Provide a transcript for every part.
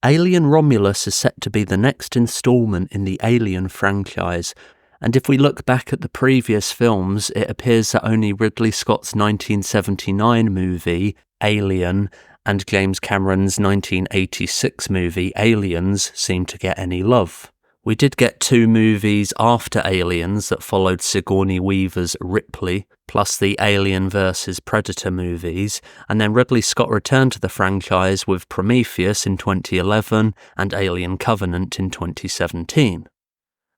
Alien Romulus is set to be the next instalment in the Alien franchise, and if we look back at the previous films, it appears that only Ridley Scott's 1979 movie, Alien, and James Cameron's 1986 movie, Aliens, seem to get any love. We did get 2 movies after Aliens that followed Sigourney Weaver's Ripley, plus the Alien vs. Predator movies, and then Ridley Scott returned to the franchise with Prometheus in 2011 and Alien Covenant in 2017.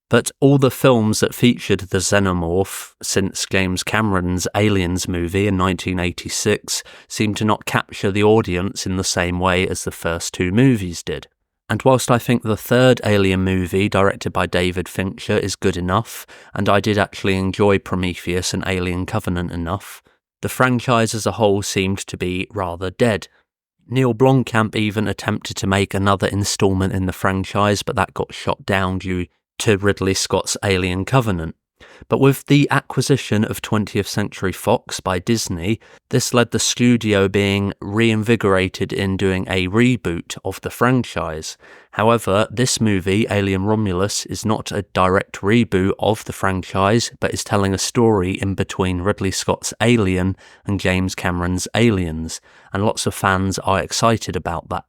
But all the films that featured the xenomorph since James Cameron's Aliens movie in 1986 seem to not capture the audience in the same way as the first 2 movies did. And whilst I think the third Alien movie, directed by David Fincher, is good enough, and I did actually enjoy Prometheus and Alien Covenant enough, the franchise as a whole seemed to be rather dead. Neil Blomkamp even attempted to make another instalment in the franchise, but that got shot down due to Ridley Scott's Alien Covenant. But with the acquisition of 20th Century Fox by Disney, this led the studio being reinvigorated in doing a reboot of the franchise. However, this movie, Alien Romulus, is not a direct reboot of the franchise, but is telling a story in between Ridley Scott's Alien and James Cameron's Aliens, and lots of fans are excited about that.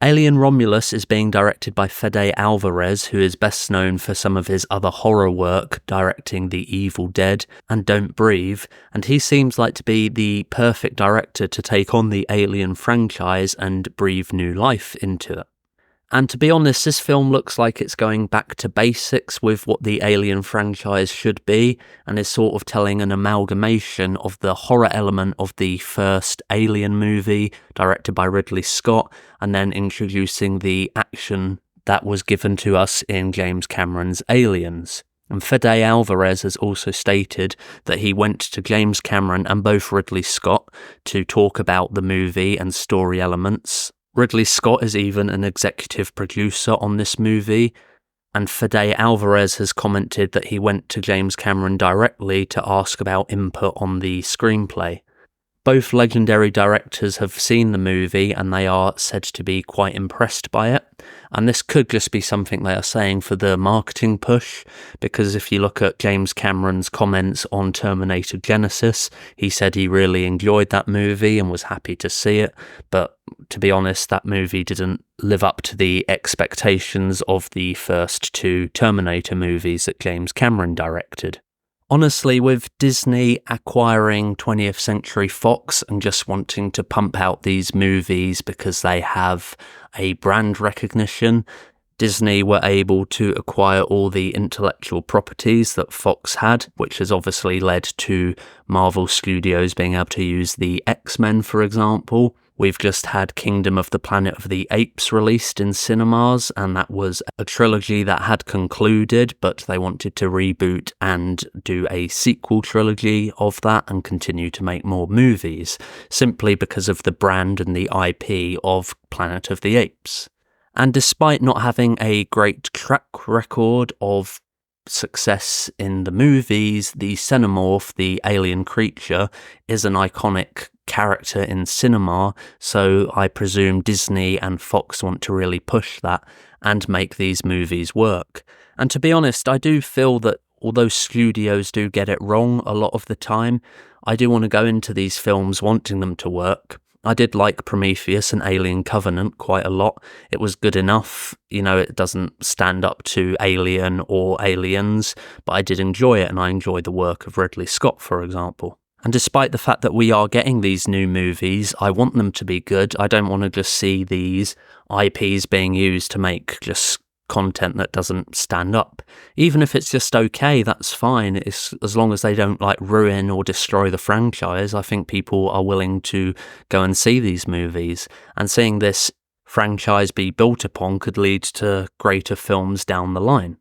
Alien Romulus is being directed by Fede Alvarez, who is best known for some of his other horror work, directing The Evil Dead and Don't Breathe, and he seems like to be the perfect director to take on the Alien franchise and breathe new life into it. And to be honest, this film looks like it's going back to basics with what the Alien franchise should be, and is sort of telling an amalgamation of the horror element of the first Alien movie, directed by Ridley Scott, and then introducing the action that was given to us in James Cameron's Aliens. And Fede Alvarez has also stated that he went to James Cameron and both Ridley Scott to talk about the movie and story elements. Ridley Scott is even an executive producer on this movie, and Fede Alvarez has commented that he went to James Cameron directly to ask about input on the screenplay. Both legendary directors have seen the movie and they are said to be quite impressed by it, and this could just be something they are saying for the marketing push, because if you look at James Cameron's comments on Terminator Genisys, he said he really enjoyed that movie and was happy to see it, but to be honest, that movie didn't live up to the expectations of the first 2 Terminator movies that James Cameron directed. Honestly, with Disney acquiring 20th Century Fox and just wanting to pump out these movies because they have a brand recognition, Disney were able to acquire all the intellectual properties that Fox had, which has obviously led to Marvel Studios being able to use the X-Men, for example. We've just had Kingdom of the Planet of the Apes released in cinemas, and that was a trilogy that had concluded, but they wanted to reboot and do a sequel trilogy of that and continue to make more movies, simply because of the brand and the IP of Planet of the Apes. And despite not having a great track record of success in the movies, the xenomorph, the alien creature, is an iconic character in cinema, so I presume Disney and Fox want to really push that and make these movies work. And to be honest, I do feel that although studios do get it wrong a lot of the time, I do want to go into these films wanting them to work. I did like Prometheus and Alien Covenant quite a lot. It was good enough. You know, it doesn't stand up to Alien or Aliens, but I did enjoy it, and I enjoy the work of Ridley Scott, for example. And despite the fact that we are getting these new movies, I want them to be good. I don't want to just see these IPs being used to make just content that doesn't stand up. Even if it's just okay, that's fine. It's as long as they don't ruin or destroy the franchise. I think people are willing to go and see these movies, and seeing this franchise be built upon could lead to greater films down the line.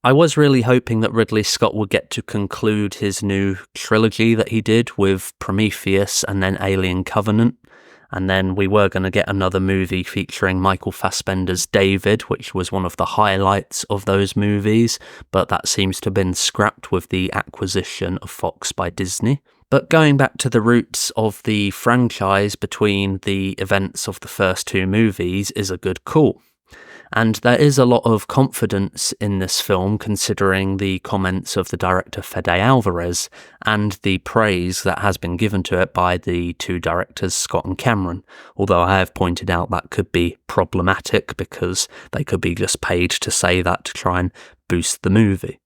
I was really hoping that Ridley Scott would get to conclude his new trilogy that he did with Prometheus and then Alien Covenant. And then we were going to get another movie featuring Michael Fassbender's David, which was one of the highlights of those movies, but that seems to have been scrapped with the acquisition of Fox by Disney. But going back to the roots of the franchise between the events of the first two movies is a good call. And there is a lot of confidence in this film considering the comments of the director Fede Alvarez and the praise that has been given to it by the two directors Scott and Cameron, although I have pointed out that could be problematic because they could be just paid to say that to try and boost the movie.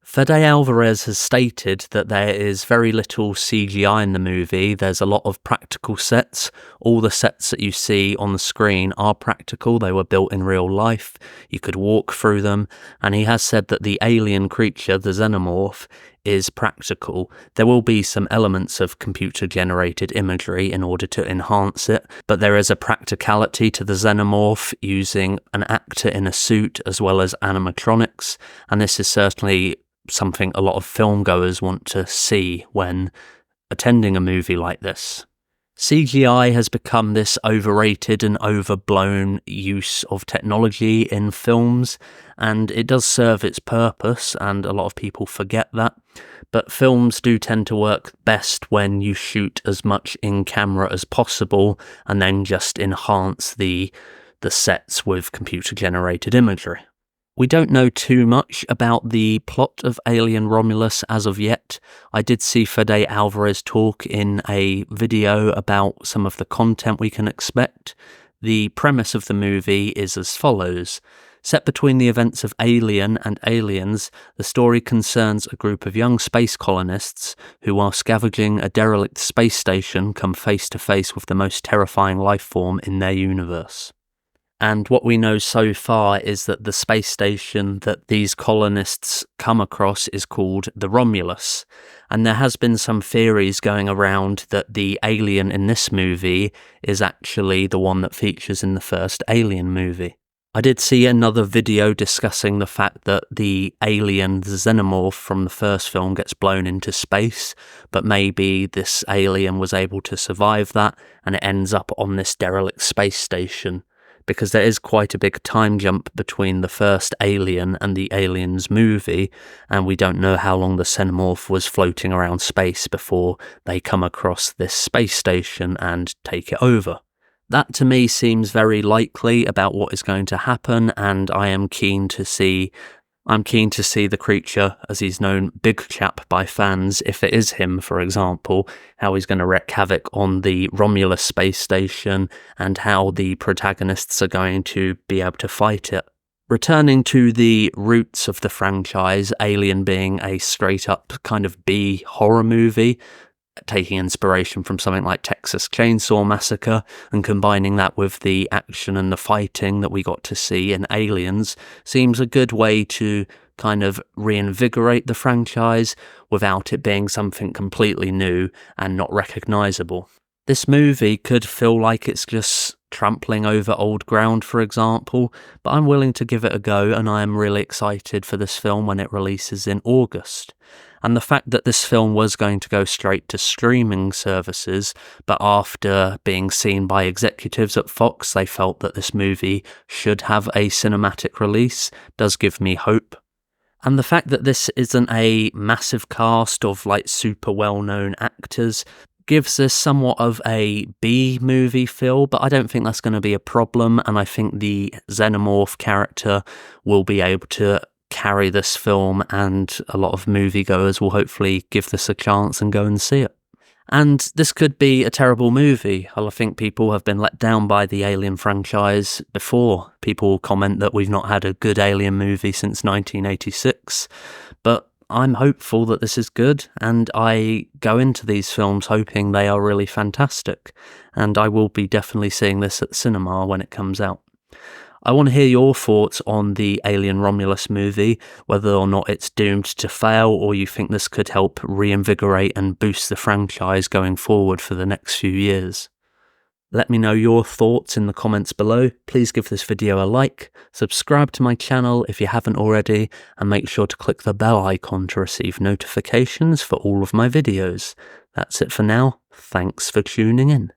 Fede Alvarez has stated that there is very little CGI in the movie. There's a lot of practical sets. All the sets that you see on the screen are practical. They were built in real life. You could walk through them. And he has said that the alien creature, the xenomorph, is practical. There will be some elements of computer-generated imagery in order to enhance it, but there is a practicality to the xenomorph using an actor in a suit as well as animatronics, and this is certainly something a lot of filmgoers want to see when attending a movie like this. CGI has become this overrated and overblown use of technology in films, and it does serve its purpose, and a lot of people forget that. But films do tend to work best when you shoot as much in camera as possible and then just enhance the sets with computer-generated imagery. We don't know too much about the plot of Alien Romulus as of yet. I did see Fede Alvarez talk in a video about some of the content we can expect. The premise of the movie is as follows. Set between the events of Alien and Aliens, the story concerns a group of young space colonists who, while scavenging a derelict space station, come face to face with the most terrifying life form in their universe. And what we know so far is that the space station that these colonists come across is called the Romulus. And there has been some theories going around that the alien in this movie is actually the one that features in the first Alien movie. I did see another video discussing the fact that the alien, the xenomorph from the first film, gets blown into space, but maybe this alien was able to survive that and it ends up on this derelict space station. Because there is quite a big time jump between the first Alien and the Aliens movie, and we don't know how long the xenomorph was floating around space before they come across this space station and take it over. That to me seems very likely about what is going to happen, and I am keen to see the creature, as he's known, Big Chap, by fans, if it is him, for example, how he's going to wreak havoc on the Romulus space station and how the protagonists are going to be able to fight it. Returning to the roots of the franchise, Alien being a straight-up kind of B horror movie, taking inspiration from something like Texas Chainsaw Massacre and combining that with the action and the fighting that we got to see in Aliens seems a good way to kind of reinvigorate the franchise without it being something completely new and not recognisable. This movie could feel like it's just trampling over old ground, for example, but I'm willing to give it a go, and I am really excited for this film when it releases in August. And the fact that this film was going to go straight to streaming services, but after being seen by executives at Fox, they felt that this movie should have a cinematic release, does give me hope. And the fact that this isn't a massive cast of like super well-known actors gives this somewhat of a B-movie feel, but I don't think that's going to be a problem, and I think the xenomorph character will be able to carry this film, and a lot of moviegoers will hopefully give this a chance and go and see it. And this could be a terrible movie. I think people have been let down by the Alien franchise before. People comment that we've not had a good Alien movie since 1986, but I'm hopeful that this is good, and I go into these films hoping they are really fantastic, and I will be definitely seeing this at cinema when it comes out. I want to hear your thoughts on the Alien Romulus movie, whether or not it's doomed to fail or you think this could help reinvigorate and boost the franchise going forward for the next few years. Let me know your thoughts in the comments below. Please give this video a like, subscribe to my channel if you haven't already, and make sure to click the bell icon to receive notifications for all of my videos. That's it for now. Thanks for tuning in.